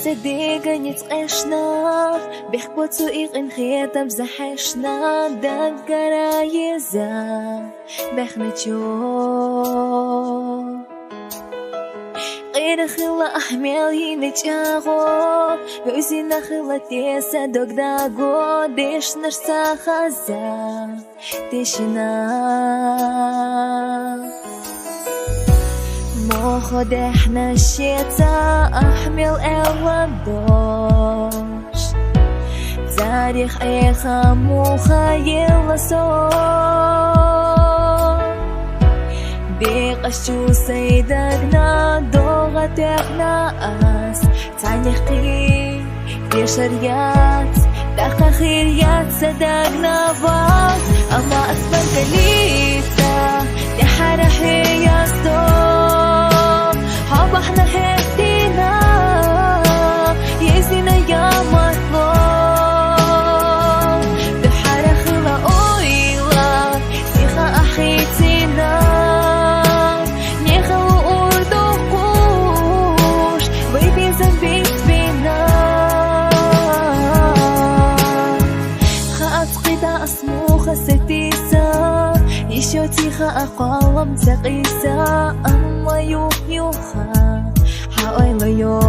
صدقني تقشنا بيحبطو إغن خيطة بزحشنا دقرا يزا بيخنتشو غير خلا أحمل ينتجاغو يوزينا خلا تيسا دوك داغو ديش نرسا خزا ديشنا مخد احنا الشتا أحمل الوضوش تاريخ ايخا مخيل صوت بيقشو سيدقنا دوغة احنا أس تانيخي في شريات داخل خيريات صدقنا بعض أما أكبر كليسة دي حرحي يا صوت حبحنا هدينا يزينا يا مطلوب دي حرخي لأويلا سيخا أحيتينا نيخا وأردوكوش بيبي زنبيت بينا خاط قدا أسموخة ستيسا يشو تيخا أقوالم تقيسا أما يوخا حاويلا يوم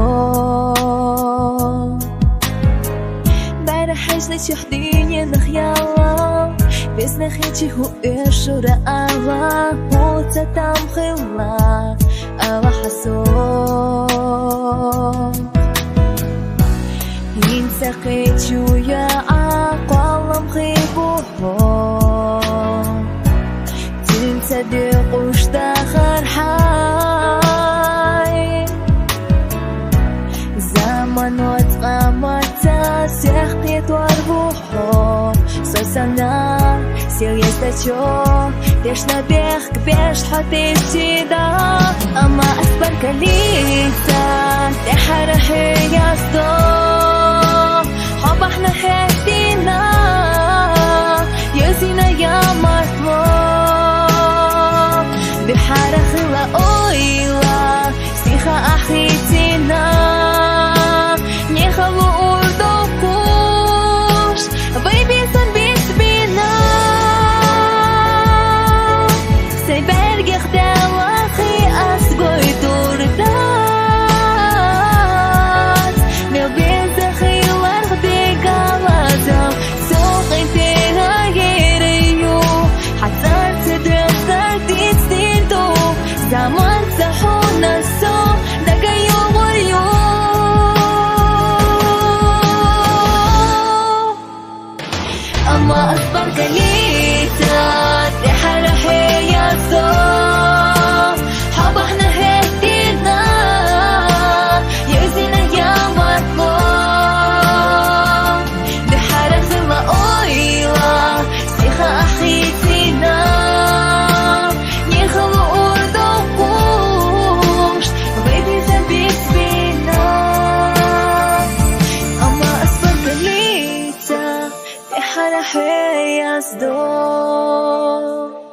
بارحش نشوحديني نخيالا بس نخيتي هو إيشو رألا هو تتام خلا ألا حسوب ينسقيتشو يا أقوالم خيبوهم تصدقوش داخل حي زمن وتقامتا سيحقيت واربوحو سوسنا سيريس تشو بيش نبيخك بيش حطيتي دا أما أكبر كليتا تحرحي يا صدوق حبحنا هدينا يزينا يا مطلوب بحارة خلا أويلا سيخا أحيتينا نيخا وأردوكوش بيبي صنبيت بينا سيبرجي خداوة خي أسبوي توردات ميوبيزا خي وارغدي قالازا سوقي تيها غيريو حتى زمان سحونا سو دقايو وريو أما أكبر كليتا تحرحي يا صو حبحنا هدينا يزينا يا مطلوب بحرق زلا أويلا سيخا أحيتينا حرحي يا صدوق